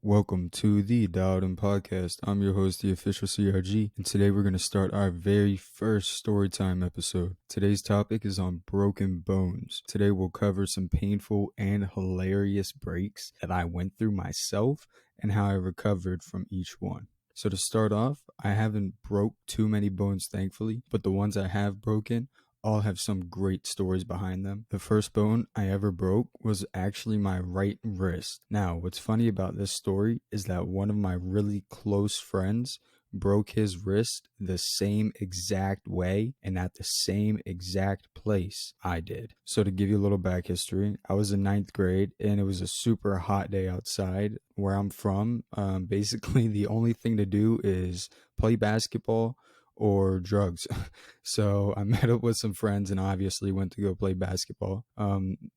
Welcome to the Dowden Podcast. I'm your host, the official CRG, and today we're going to start our very first Storytime episode. Today's topic is on broken bones. Today we'll cover some painful and hilarious breaks that I went through myself and how I recovered from each one. So to start off, I haven't broke too many bones thankfully, but the ones I have broken all have some great stories behind them. The first bone I ever broke was actually my right wrist. Now, what's funny about this story is that one of my really close friends broke his wrist the same exact way and at the same exact place I did. So to give you a little back history, I was in ninth grade and it was a super hot day outside where I'm from. Basically, the only thing to do is play basketball or drugs. So I met up with some friends and obviously went to go play basketball.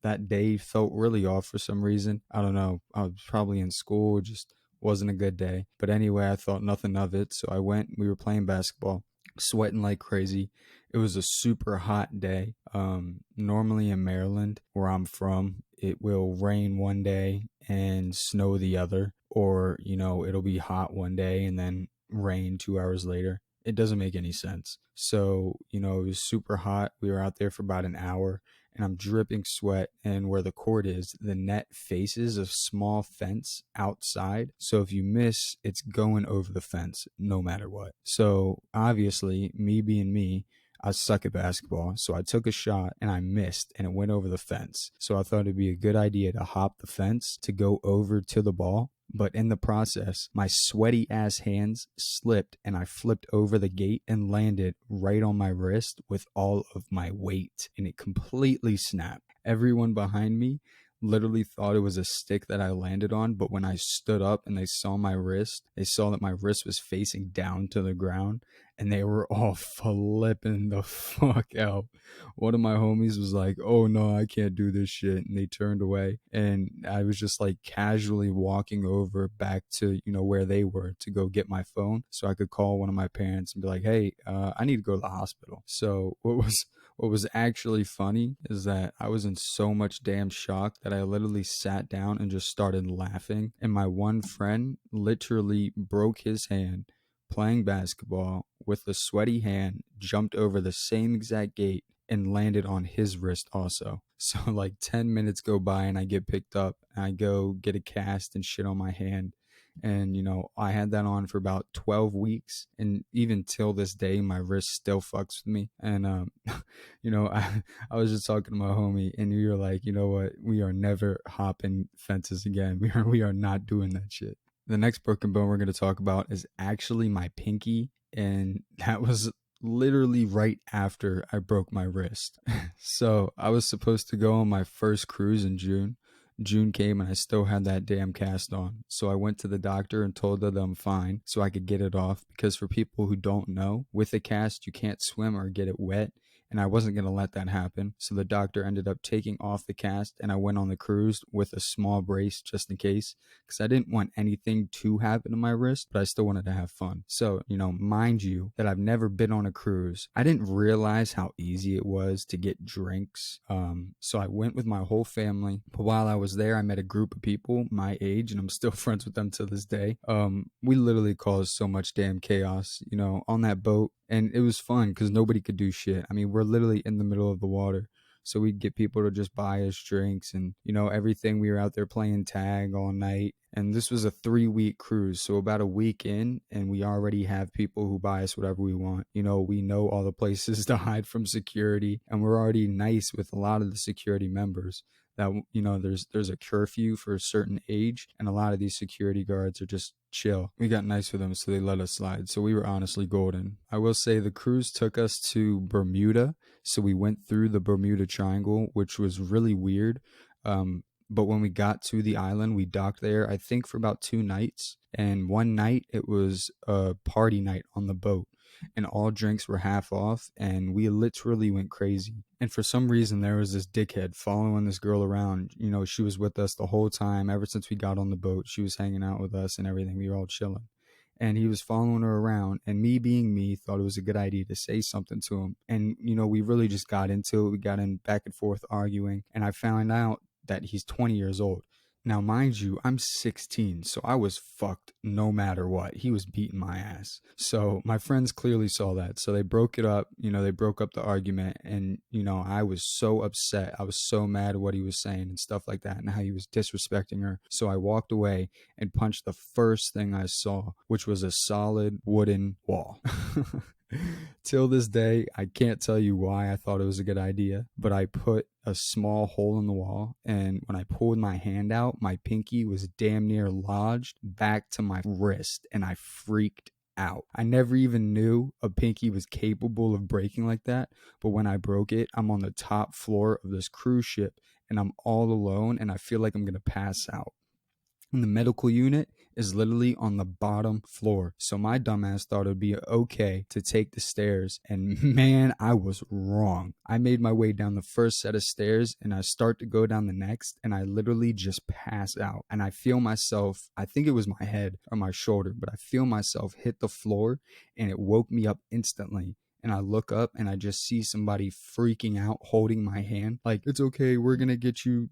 That day felt really off for some reason. I don't know. I was probably in school, just wasn't a good day. But anyway, I thought nothing of it. So I went, we were playing basketball, sweating like crazy. It was a super hot day. Normally in Maryland, where I'm from, it will rain one day and snow the other, or, it'll be hot one day and then rain 2 hours later. It doesn't make any sense. So, it was super hot. We were out there for about an hour and I'm dripping sweat. And where the court is, the net faces a small fence outside. So if you miss, it's going over the fence no matter what. So obviously, me being me, I suck at basketball. So I took a shot and I missed and it went over the fence. So I thought it'd be a good idea to hop the fence to go over to the ball. But in the process, my sweaty ass hands slipped and I flipped over the gate and landed right on my wrist with all of my weight and it completely snapped. Everyone behind me literally thought it was a stick that I landed on, but when I stood up and they saw my wrist, they saw that my wrist was facing down to the ground and they were all flipping the fuck out. One of my homies was like, "Oh no, I can't do this shit," and they turned away. And I was just like casually walking over back to, where they were to go get my phone so I could call one of my parents and be like, "Hey, I need to go to the hospital." So what was actually funny is that I was in so much damn shock that I literally sat down and just started laughing. And my one friend literally broke his hand playing basketball with a sweaty hand, jumped over the same exact gate and landed on his wrist also. So like 10 minutes go by and I get picked up and I go get a cast and shit on my hand. And, I had that on for about 12 weeks. And even till this day, my wrist still fucks with me. And, I was just talking to my homie and we were like, you know what? We are never hopping fences again. We are not doing that shit. The next broken bone we're going to talk about is actually my pinky. And that was literally right after I broke my wrist. So I was supposed to go on my first cruise in June. June came and I still had that damn cast on. So I went to the doctor and told her that I'm fine so I could get it off, because for people who don't know, with a cast you can't swim or get it wet. And I wasn't going to let that happen. So the doctor ended up taking off the cast and I went on the cruise with a small brace just in case, because I didn't want anything to happen to my wrist, but I still wanted to have fun. So, mind you that I've never been on a cruise. I didn't realize how easy it was to get drinks. So I went with my whole family. But while I was there, I met a group of people my age and I'm still friends with them to this day. We literally caused so much damn chaos, on that boat. And it was fun because nobody could do shit. I mean, we're literally in the middle of the water. So we'd get people to just buy us drinks and, everything. We were out there playing tag all night. And this was a 3-week cruise. So about a week in, and we already have people who buy us whatever we want. We know all the places to hide from security. And we're already nice with a lot of the security members. That, there's a curfew for a certain age, and a lot of these security guards are just chill. We got nice with them, so they let us slide. So we were honestly golden. I will say the cruise took us to Bermuda. So we went through the Bermuda Triangle, which was really weird. But when we got to the island, we docked there, I think, for about 2 nights. And one night it was a party night on the boat. And all drinks were half off, and we literally went crazy. And for some reason, there was this dickhead following this girl around. She was with us the whole time. Ever since we got on the boat, she was hanging out with us and everything. We were all chilling. And he was following her around, and me being me thought it was a good idea to say something to him. And, we really just got into it. We got in back and forth arguing, and I found out that he's 20 years old. Now, mind you, I'm 16, so I was fucked no matter what. He was beating my ass. So my friends clearly saw that. So they broke it up. They broke up the argument. And, I was so upset. I was so mad at what he was saying and stuff like that and how he was disrespecting her. So I walked away and punched the first thing I saw, which was a solid wooden wall. Till this day, I can't tell you why I thought it was a good idea, but I put a small hole in the wall, and when I pulled my hand out, my pinky was damn near lodged back to my wrist, and I freaked out. I never even knew a pinky was capable of breaking like that, but when I broke it, I'm on the top floor of this cruise ship, and I'm all alone, and I feel like I'm gonna pass out. And the medical unit is literally on the bottom floor. So my dumbass thought it would be okay to take the stairs. And man, I was wrong. I made my way down the first set of stairs and I start to go down the next and I literally just pass out. And I feel myself, I think it was my head or my shoulder, but I feel myself hit the floor and it woke me up instantly. And I look up and I just see somebody freaking out, holding my hand. Like, it's okay, we're gonna get you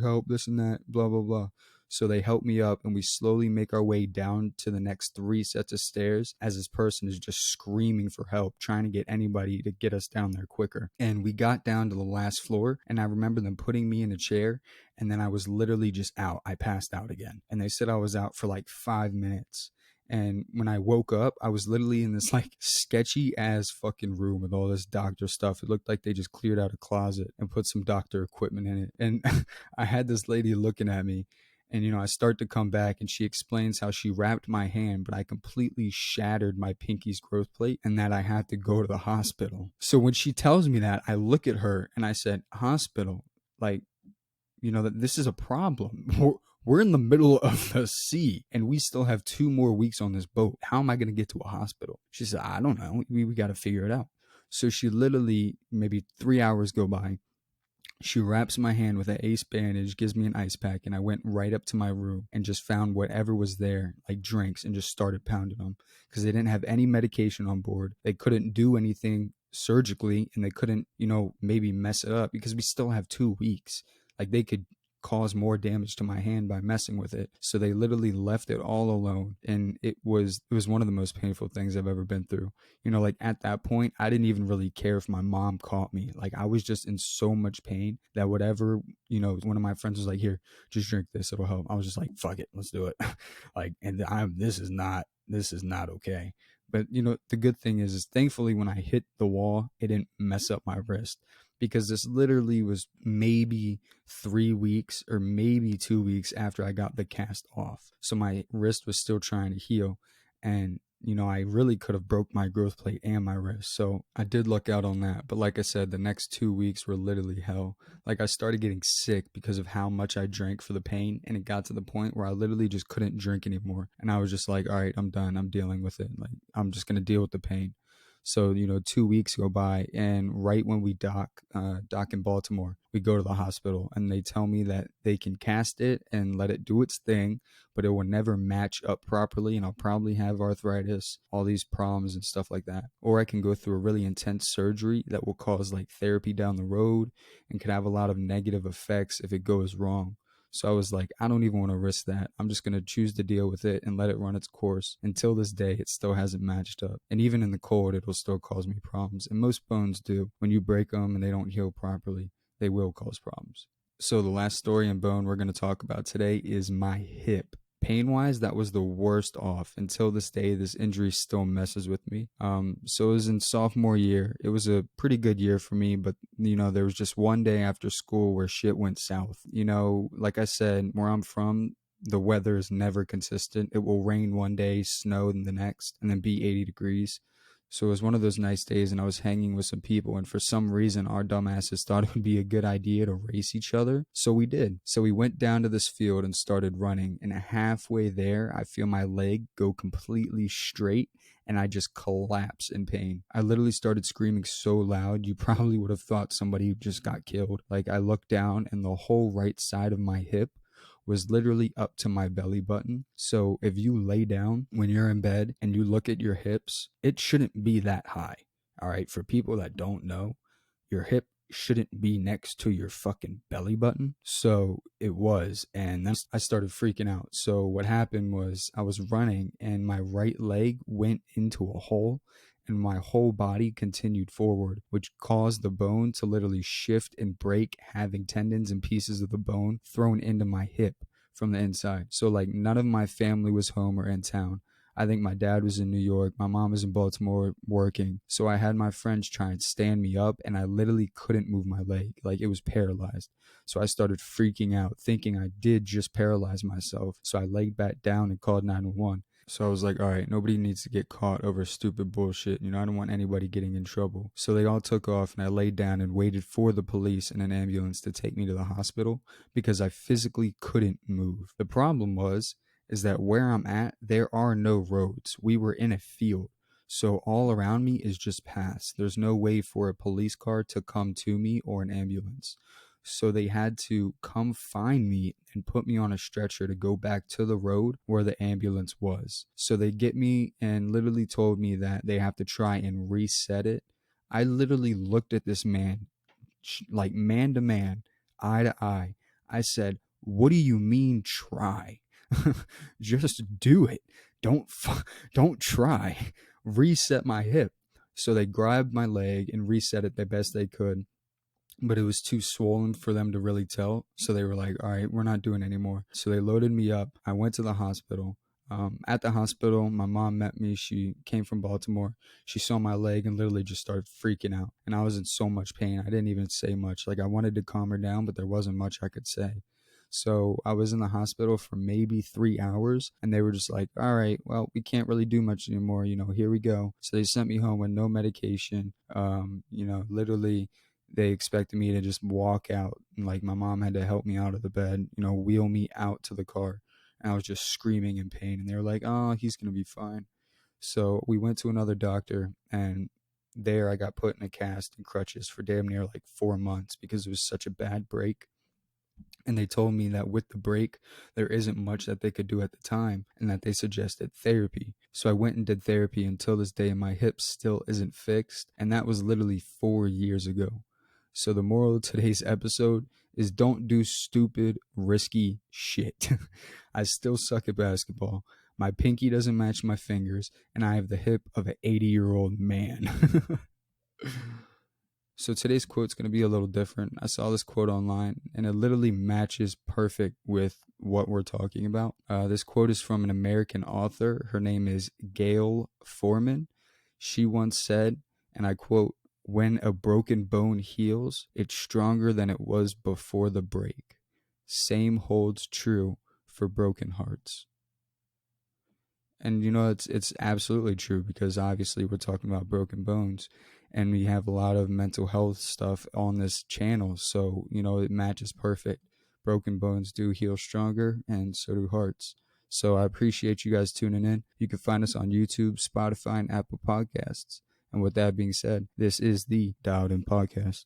help, this and that, blah, blah, blah. So they help me up and we slowly make our way down to the next 3 sets of stairs as this person is just screaming for help, trying to get anybody to get us down there quicker. And we got down to the last floor and I remember them putting me in a chair and then I was literally just out. I passed out again. And they said I was out for like 5 minutes. And when I woke up, I was literally in this like sketchy ass fucking room with all this doctor stuff. It looked like they just cleared out a closet and put some doctor equipment in it. And I had this lady looking at me. And, I start to come back and she explains how she wrapped my hand, but I completely shattered my pinky's growth plate and that I had to go to the hospital. So when she tells me that, I look at her and I said, hospital, like, that this is a problem. We're in the middle of the sea and we still have 2 more weeks on this boat. How am I going to get to a hospital? She said, I don't know. We got to figure it out. So she literally, maybe 3 hours go by. She wraps my hand with an ace bandage, gives me an ice pack, and I went right up to my room and just found whatever was there, like drinks, and just started pounding them because they didn't have any medication on board. They couldn't do anything surgically, and they couldn't, maybe mess it up because we still have 2 weeks. Like they could cause more damage to my hand by messing with it. So they literally left it all alone, and it was one of the most painful things I've ever been through. Like at that point, I didn't even really care if my mom caught me. Like I was just in so much pain that whatever, one of my friends was like, here, just drink this, it'll help. I was just like, fuck it, let's do it. Like, and this is not okay. But the good thing is thankfully when I hit the wall, it didn't mess up my wrist, because this literally was maybe 3 weeks or maybe 2 weeks after I got the cast off. So my wrist was still trying to heal. And, I really could have broke my growth plate and my wrist. So I did luck out on that. But like I said, the next 2 weeks were literally hell. Like I started getting sick because of how much I drank for the pain. And it got to the point where I literally just couldn't drink anymore. And I was just like, all right, I'm done. I'm dealing with it. Like, I'm just going to deal with the pain. So, 2 weeks go by, and right when we dock in Baltimore, we go to the hospital and they tell me that they can cast it and let it do its thing, but it will never match up properly and I'll probably have arthritis, all these problems and stuff like that. Or I can go through a really intense surgery that will cause like therapy down the road and could have a lot of negative effects if it goes wrong. So I was like, I don't even want to risk that. I'm just going to choose to deal with it and let it run its course. Until this day, it still hasn't matched up. And even in the cold, it'll still cause me problems. And most bones do. When you break them and they don't heal properly, they will cause problems. So the last story and bone we're going to talk about today is my hip. Pain-wise, that was the worst off. Until this day, this injury still messes with me. So it was in sophomore year. It was a pretty good year for me, but, there was just one day after school where shit went south. Like I said, where I'm from, the weather is never consistent. It will rain one day, snow the next, and then be 80 degrees. So it was one of those nice days and I was hanging with some people, and for some reason our dumbasses thought it would be a good idea to race each other. So we did. So we went down to this field and started running, and halfway there I feel my leg go completely straight and I just collapse in pain. I literally started screaming so loud you probably would have thought somebody just got killed. Like I looked down and the whole right side of my hip was literally up to my belly button. So if you lay down when you're in bed and you look at your hips, it shouldn't be that high. All right. For people that don't know, your hip shouldn't be next to your fucking belly button. So it was. And then I started freaking out. So what happened was I was running and my right leg went into a hole and my whole body continued forward, which caused the bone to literally shift and break, having tendons and pieces of the bone thrown into my hip from the inside. So like none of my family was home or in town. I think my dad was in New York. My mom was in Baltimore working. So I had my friends try and stand me up and I literally couldn't move my leg. Like it was paralyzed. So I started freaking out, thinking I did just paralyze myself. So I laid back down and called 911. So I was like, all right, nobody needs to get caught over stupid bullshit. I don't want anybody getting in trouble. So they all took off and I laid down and waited for the police and an ambulance to take me to the hospital because I physically couldn't move. The problem is that where I'm at, there are no roads. We were in a field. So all around me is just paths. There's no way for a police car to come to me or an ambulance. So they had to come find me and put me on a stretcher to go back to the road where the ambulance was. So they get me and literally told me that they have to try and reset it. I literally looked at this man, like man to man, eye to eye. I said, "What do you mean try? Just do it. Don't try. Reset my hip." So they grabbed my leg and reset it the best they could, but it was too swollen for them to really tell. So they were like, all right, we're not doing it anymore. So they loaded me up. I went to the hospital. At the hospital, my mom met me. She came from Baltimore. She saw my leg and literally just started freaking out. And I was in so much pain. I didn't even say much. Like I wanted to calm her down, but there wasn't much I could say. So I was in the hospital for maybe 3 hours and they were just like, all right, well, we can't really do much anymore. Here we go. So they sent me home with no medication. Literally they expected me to just walk out, and like my mom had to help me out of the bed, wheel me out to the car, and I was just screaming in pain, and they were like, oh, he's gonna be fine. So we went to another doctor, and there I got put in a cast and crutches for damn near like 4 months because it was such a bad break. And they told me that with the break, there isn't much that they could do at the time and that they suggested therapy. So I went and did therapy until this day, and my hip still isn't fixed. And that was literally 4 years ago. So the moral of today's episode is don't do stupid, risky shit. I still suck at basketball. My pinky doesn't match my fingers, and I have the hip of an 80-year-old man. So today's quote is going to be a little different. I saw this quote online and it literally matches perfect with what we're talking about. This quote is from an American author. Her name is Gail Foreman. She once said, and I quote, "When a broken bone heals, it's stronger than it was before the break. Same holds true for broken hearts." And it's absolutely true because obviously we're talking about broken bones and we have a lot of mental health stuff on this channel. So, it matches perfect. Broken bones do heal stronger and so do hearts. So I appreciate you guys tuning in. You can find us on YouTube, Spotify, and Apple Podcasts. And with that being said, this is the Dialed In Podcast.